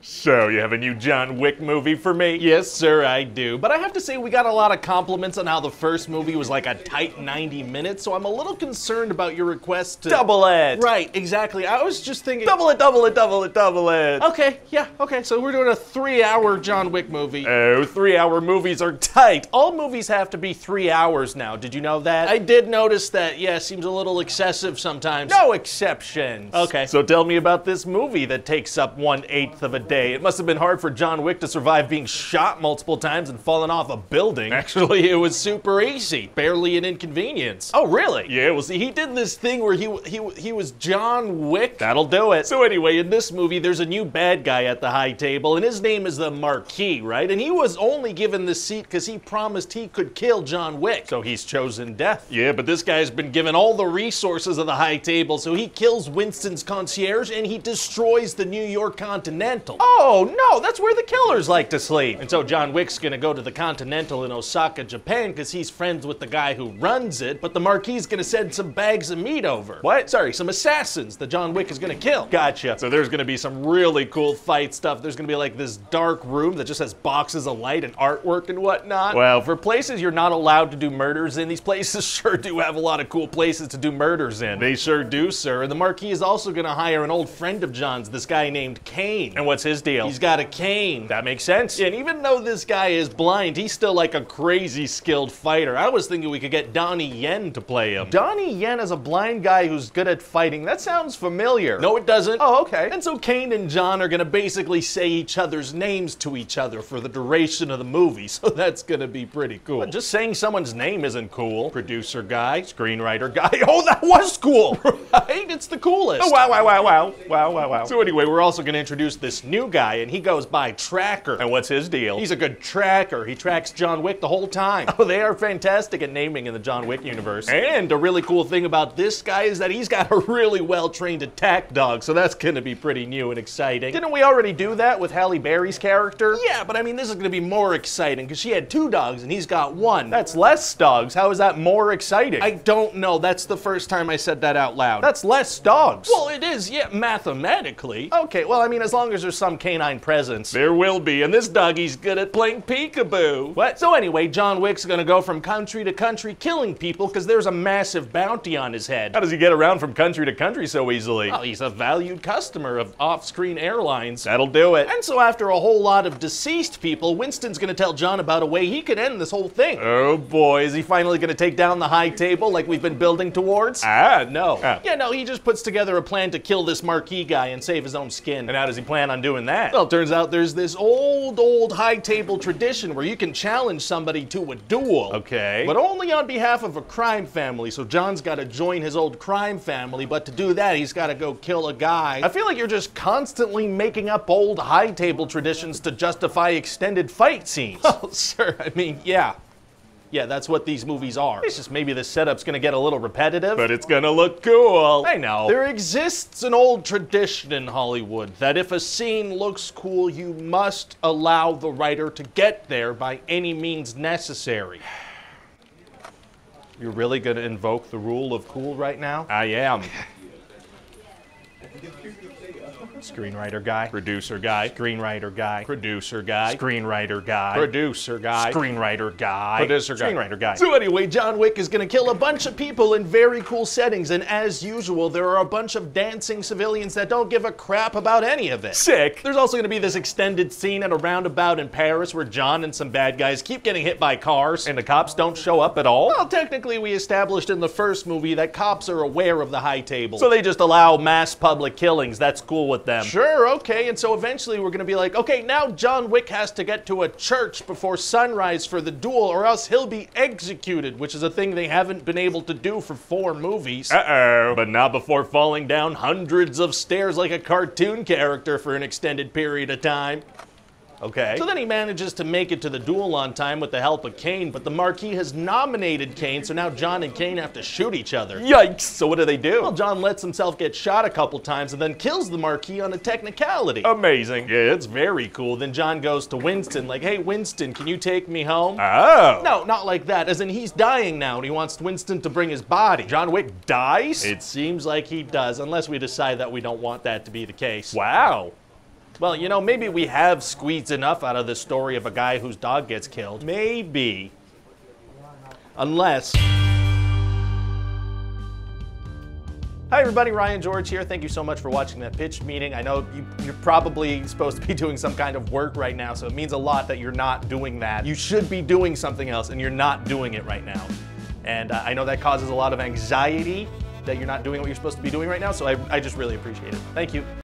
So, you have a new John Wick movie for me? Yes, sir, I do. But I have to say, we got a lot of compliments on how the first movie was like a tight 90 minutes, so I'm a little concerned about your request to... Double it! Right, exactly. I was just thinking... Double it, double it, double it, double it! Okay, yeah, okay, so we're doing a 3-hour John Wick movie. Oh, 3-hour movies are tight! All movies have to be 3 hours now, did you know that? I did notice that, yeah, seems a little excessive sometimes. No exceptions! Okay. So tell me about this movie that takes up 1/8 of a day. It must have been hard for John Wick to survive being shot multiple times and falling off a building. Actually, it was super easy. Barely an inconvenience. Oh, really? Yeah, well, see, he did this thing where he was John Wick. That'll do it. So anyway, in this movie, there's a new bad guy at the high table, and his name is the Marquis, right? And he was only given the seat because he promised he could kill John Wick. So he's chosen death. Yeah, but this guy's been given all the resources of the high table, so he kills Winston's concierge and he destroys the New York Continental. Oh, no, that's where the killers like to sleep. And so John Wick's gonna go to the Continental in Osaka, Japan, because he's friends with the guy who runs it, but the Marquis is gonna send some bags of meat over. What? Sorry, some assassins that John Wick is gonna kill. Gotcha. So there's gonna be some really cool fight stuff. There's gonna be like this dark room that just has boxes of light and artwork and whatnot. Well, for places you're not allowed to do murders in, these places sure do have a lot of cool places to do murders in. They sure do, sir. And the Marquis is also gonna hire an old friend of John's, this guy named Kane. And what's his deal? He's got a cane. That makes sense. And even though this guy is blind, he's still like a crazy skilled fighter. I was thinking we could get Donnie Yen to play him. Donnie Yen is a blind guy who's good at fighting. That sounds familiar. No, it doesn't. Oh, okay. And so Kane and John are gonna basically say each other's names to each other for the duration of the movie, so that's gonna be pretty cool. But just saying someone's name isn't cool. Producer guy. Screenwriter guy. Oh, that was cool! Right? It's the coolest. Oh, wow, wow, wow, wow. Wow, wow, wow. So anyway, we're also gonna introduce this new guy, and he goes by Tracker. And what's his deal? He's a good tracker. He tracks John Wick the whole time. Oh, they are fantastic at naming in the John Wick universe. And a really cool thing about this guy is that he's got a really well-trained attack dog, so that's gonna be pretty new and exciting. Didn't we already do that with Halle Berry's character? Yeah, but I mean, this is gonna be more exciting because she had 2 dogs and he's got 1. That's less dogs. How is that more exciting? I don't know. That's the first time I said that out loud. That's less dogs. Well, it is, yeah, mathematically. Okay, well, I mean, as long as there's some canine presence. There will be, and this doggy's good at playing peekaboo. What? So anyway, John Wick's gonna go from country to country killing people because there's a massive bounty on his head. How does he get around from country to country so easily? Well, he's a valued customer of off-screen airlines. That'll do it. And so after a whole lot of deceased people, Winston's gonna tell John about a way he could end this whole thing. Oh boy, is he finally gonna take down the high table like we've been building towards? No. Oh. Yeah, no, he just puts together a plan to kill this Marquis guy and save his own skin. And how does he plan on doing that? Well, it turns out there's this old high table tradition where you can challenge somebody to a duel. Okay. But only on behalf of a crime family, so John's gotta join his old crime family, but to do that, he's gotta go kill a guy. I feel like you're just constantly making up old high table traditions to justify extended fight scenes. Oh, sir, I mean, yeah. Yeah, that's what these movies are. It's just maybe the setup's gonna get a little repetitive. But it's gonna look cool. I know. There exists an old tradition in Hollywood that if a scene looks cool, you must allow the writer to get there by any means necessary. You're really gonna invoke the rule of cool right now? I am. Screenwriter guy. Producer guy. Screenwriter guy. Producer guy. Screenwriter guy. Producer guy. Screenwriter guy. Producer guy. Screenwriter guy. So anyway, John Wick is gonna kill a bunch of people in very cool settings, and as usual, there are a bunch of dancing civilians that don't give a crap about any of it. Sick. There's also gonna be this extended scene at a roundabout in Paris where John and some bad guys keep getting hit by cars. And the cops don't show up at all? Well, technically, we established in the first movie that cops are aware of the high table. So they just allow mass public killings. That's cool with them. Sure, okay, and so eventually we're gonna be like, okay, now John Wick has to get to a church before sunrise for the duel, or else he'll be executed, which is a thing they haven't been able to do for 4 movies. Uh-oh. But not before falling down hundreds of stairs like a cartoon character for an extended period of time. Okay. So then he manages to make it to the duel on time with the help of Kane, but the Marquis has nominated Kane, so now John and Kane have to shoot each other. Yikes! So what do? Well, John lets himself get shot a couple times and then kills the Marquis on a technicality. Amazing. Yeah, it's very cool. Then John goes to Winston like, hey, Winston, can you take me home? Oh. No, not like that, as in he's dying now and he wants Winston to bring his body. John Wick dies? It seems like he does, unless we decide that we don't want that to be the case. Wow. Well, you know, maybe we have squeezed enough out of this story of a guy whose dog gets killed. Maybe. Unless... Hi everybody, Ryan George here. Thank you so much for watching that pitch meeting. I know you're probably supposed to be doing some kind of work right now, so it means a lot that you're not doing that. You should be doing something else, and you're not doing it right now. And I know that causes a lot of anxiety that you're not doing what you're supposed to be doing right now, so I just really appreciate it. Thank you.